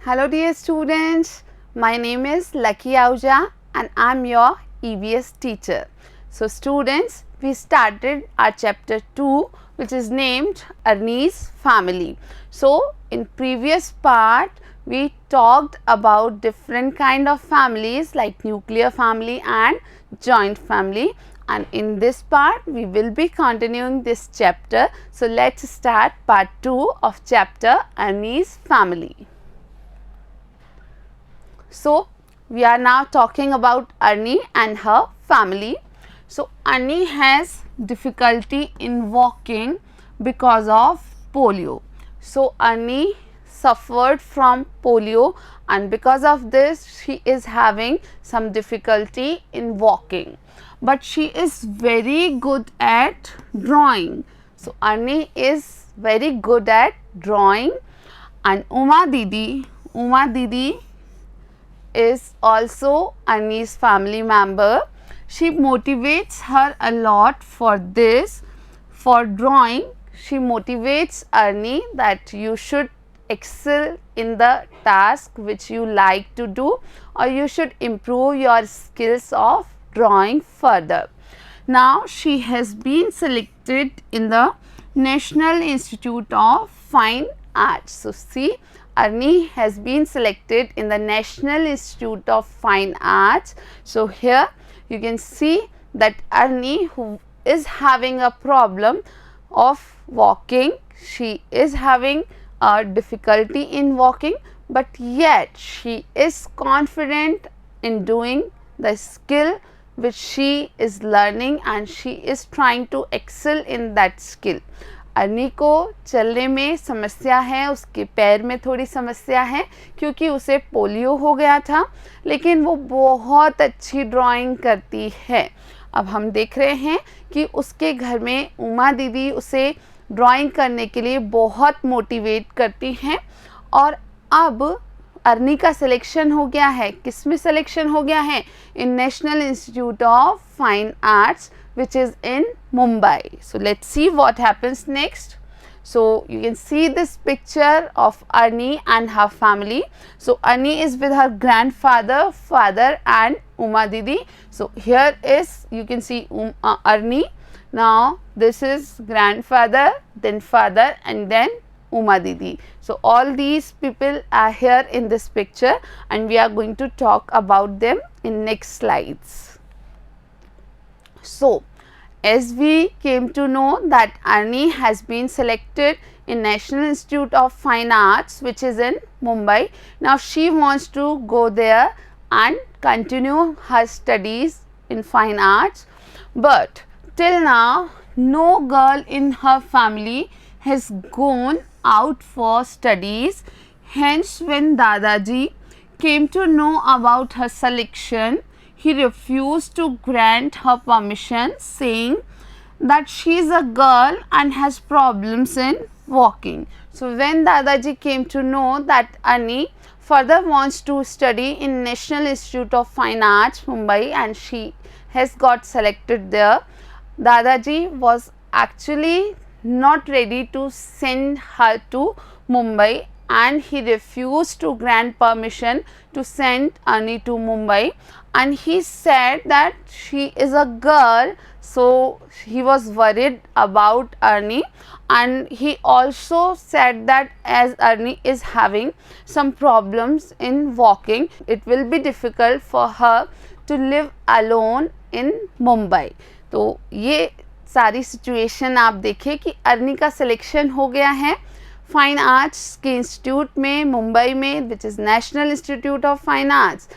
Hello dear students, my name is Lucky Ahuja and I am your EVS teacher. So students, we started our chapter 2 which is named Ernie's family. So in previous part we talked about different kind of families like nuclear family and joint family, and in this part we will be continuing this chapter. So let's start part 2 of chapter Ernie's family. So we are now talking about Ernie and her family. So Ernie has difficulty in walking because of polio. So Ernie suffered from polio, and because of this she is having some difficulty in walking. But she is very good at drawing. So Ernie is very good at drawing, and Uma Didi is also Ernie's family member. She motivates her a lot for this. For drawing, she motivates Ernie that you should excel in the task which you like to do, or you should improve your skills of drawing further. Now she has been selected in the National Institute of Fine Arts. So see, Ernie has been selected in the National Institute of Fine Arts. So here you can see that Ernie, who is having a problem of walking, she is having a difficulty in walking, but yet she is confident in doing the skill which she is learning, and she is trying to excel in that skill. Arni को चलने में समस्या है, उसके पैर में थोड़ी समस्या है क्योंकि उसे पोलियो हो गया था, लेकिन वो बहुत अच्छी ड्राइंग करती है. अब हम देख रहे हैं कि उसके घर में उमा दीदी उसे ड्राइंग करने के लिए बहुत मोटिवेट करती हैं. और अब अर्नी का सिलेक्शन हो गया है. किस में सिलेक्शन हो गया है? In national institute of fine arts which is in Mumbai. So let's see what happens next. So you can see this picture of Ernie and her family. So Ernie is with her grandfather, father and Uma Didi. So here is, you can see Ernie. Now this is grandfather, then father and then Uma Didi. So all these people are here in this picture, and we are going to talk about them in next slides. So as we came to know that Ernie has been selected in National Institute of Fine Arts which is in Mumbai. Now she wants to go there and continue her studies in fine arts, but till now no girl in her family has gone out for studies. Hence when Dadaji came to know about her selection, he refused to grant her permission, saying that she is a girl and has problems in walking. So when Dadaji came to know that Ernie further wants to study in National Institute of Fine Arts, Mumbai, and she has got selected there, Dadaji was actually not ready to send her to Mumbai, and he refused to grant permission to send Ernie to Mumbai, and he said that she is a girl, so he was worried about Ernie. And he also said that as Ernie is having some problems in walking, it will be difficult for her to live alone in Mumbai. तो ये सारी situation आप देखिए कि अर्नी का selection हो गया है फाइन आर्ट्स के इंस्टीट्यूट में मुंबई में, which is national institute of fine arts,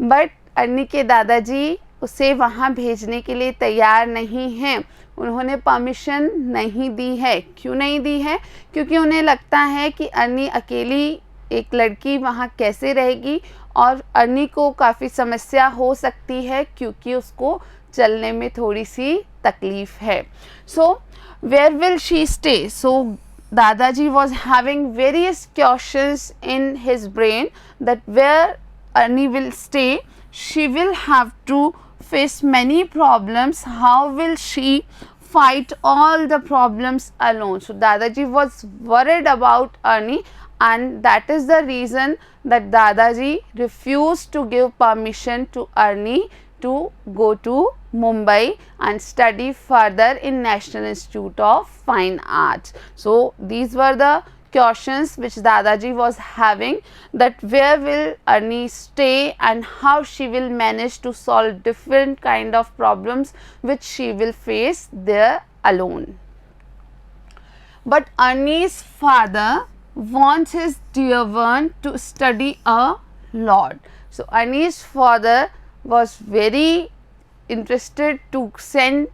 but Arnie के दादाजी उसे वहाँ भेजने के लिए तैयार नहीं हैं. उन्होंने परमिशन नहीं दी है. क्यों नहीं दी है? क्योंकि उन्हें लगता है कि अर्नी अकेली एक लड़की वहाँ कैसे रहेगी, और अर्नी को काफ़ी समस्या हो सकती है क्योंकि उसको चलने में थोड़ी सी तकलीफ़ है. So where will she stay? So Dadaji was having various questions in his brain that where Ernie will stay, she will have to face many problems. How will she fight all the problems alone. So Dadaji was worried about Ernie, and that is the reason that Dadaji refused to give permission to Ernie to go to Mumbai and study further in National Institute of Fine Arts. So these were the questions which Dadaji was having, that where will Ernie stay and how she will manage to solve different kind of problems which she will face there alone. But Ernie's father wants his dear one to study a lot. So Ernie's father was very interested to send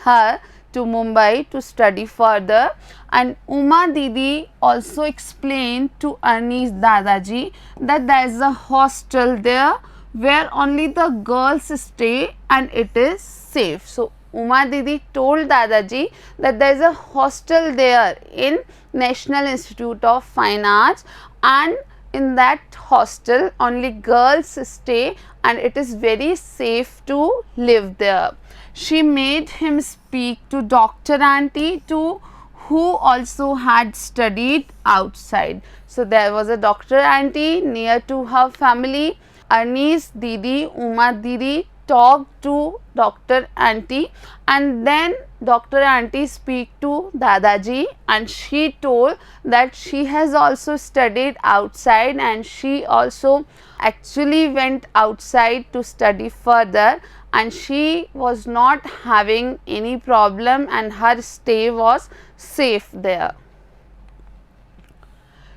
her to Mumbai to study further, and Uma Didi also explained to Ernie's Dadaji that there is a hostel there where only the girls stay and it is safe. So Uma Didi told Dadaji that there is a hostel there in National Institute of Fine Arts, and in that hostel only girls stay and it is very safe to live there. She made him speak to Dr. Aunty too, who also had studied outside. So there was a Dr. Aunty near to her family. Ernie's Didi, Uma Didi, talked to Dr. Aunty, and then Dr. Aunty speak to Dadaji, and she told that she has also studied outside and she also actually went outside to study further, and she was not having any problem and her stay was safe there.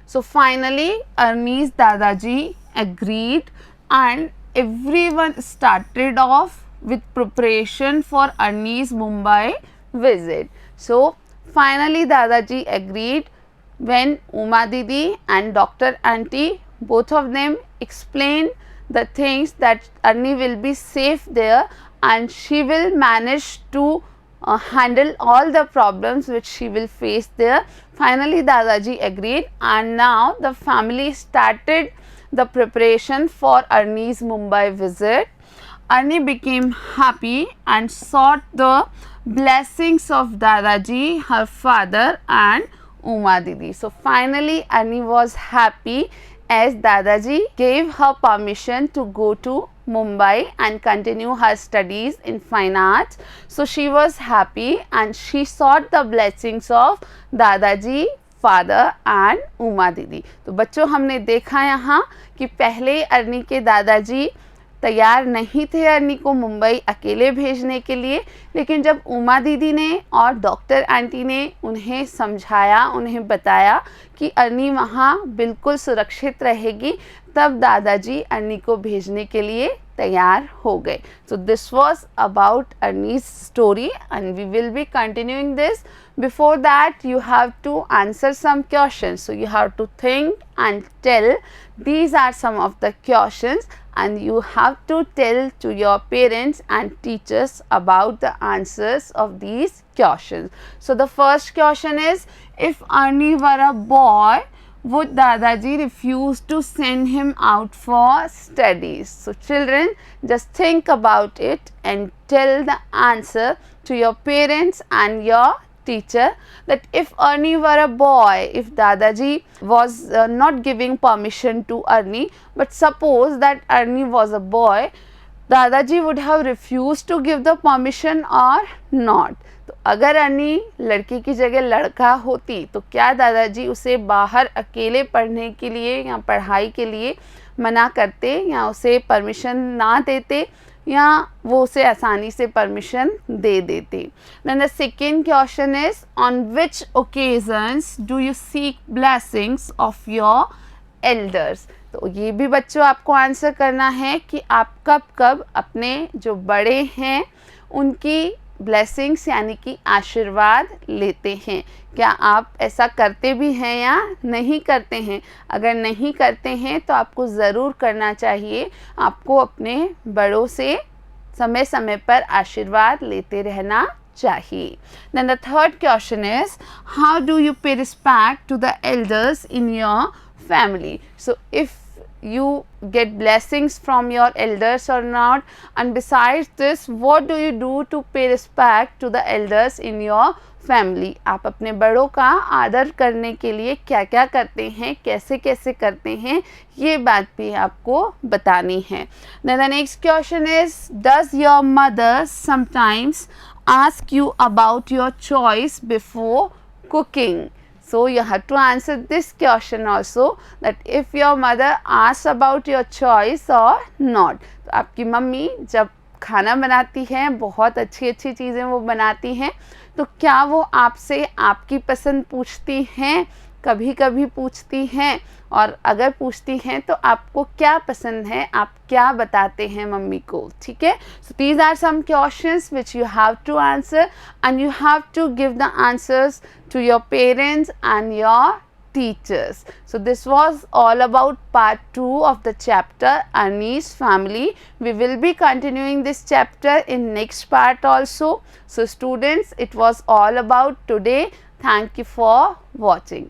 So finally Ernie's Dadaji agreed, and everyone started off with preparation for Ernie's Mumbai visit. So finally Dadaji agreed when Uma Didi and Dr. Aunty, both of them explained the things that Ernie will be safe there and she will manage to handle all the problems which she will face there. Finally Dadaji agreed, and now the family started the preparation for Ernie's Mumbai visit. Ernie became happy and sought the blessings of Dadaji, her father, and Uma Didi. So finally Ernie was happy as Dadaji gave her permission to go to Mumbai and continue her studies in fine arts. So she was happy and she sought the blessings of Dadaji, father and Uma दीदी. तो बच्चों हमने देखा यहाँ कि पहले अर्नी के दादाजी तैयार नहीं थे अर्नी को मुंबई अकेले भेजने के लिए, लेकिन जब उमा दीदी ने और डॉक्टर आंटी ने उन्हें समझाया, उन्हें बताया कि अर्नी वहाँ बिल्कुल सुरक्षित रहेगी, तब दादाजी अर्नी को भेजने के लिए तैयार हो गए. So this was about Arnie's story and we will be continuing this. Before that you have to answer some questions, so you have to think and tell. These are some of the questions and you have to tell to your parents and teachers about the answers of these questions. So the first question is, if Ernie were a boy, would Dadaji refuse to send him out for studies? So children, just think about it and tell the answer to your parents and your teacher, that if Ernie were a boy, if Dadaji was not giving permission to Ernie, but suppose that Ernie was a boy, Dadaji would have refused to give the permission or not. तो अगर अर्नी लड़की की जगह लड़का होती तो क्या दादाजी उसे बाहर अकेले पढ़ने के लिए या पढ़ाई के लिए मना करते या उसे परमिशन ना देते, या वो उसे आसानी से परमिशन दे देते. Then the second question is, on which occasions do you seek blessings of your elders? तो ये भी बच्चों आपको आंसर करना है कि आप कब कब अपने जो बड़े हैं उनकी ब्लेसिंग्स यानी कि आशीर्वाद लेते हैं. क्या आप ऐसा करते भी हैं या नहीं करते हैं? अगर नहीं करते हैं तो आपको ज़रूर करना चाहिए. आपको अपने बड़ों से समय समय पर आशीर्वाद लेते रहना चाहिए. Then the third question is, how do you pay respect to the elders in your family? So if you get blessings from your elders or not, and besides this what do you do to pay respect to the elders in your family. आप अपने बड़ों का आदर करने के लिए क्या क्या करते हैं, कैसे कैसे करते हैं, ये बात भी आपको बतानी है. Then the next question is, does your mother sometimes ask you about your choice before cooking? So you have to answer this question also, that if your mother asks about your choice or not. तो आपकी mummy जब खाना बनाती हैं, बहुत अच्छी अच्छी चीज़ें वो बनाती हैं, तो क्या वो आपसे आपकी पसंद पूछती हैं, कभी कभी पूछती हैं, और अगर पूछती हैं तो आपको क्या पसंद है, आप क्या बताते हैं मम्मी को. ठीक है. So these are some questions which you have to answer, and you have to give the answers to your parents and your teachers. So this was all about part 2 of the chapter Arnie's family. We will be continuing this chapter in next part also. So students, it was all about today. Thank you for watching.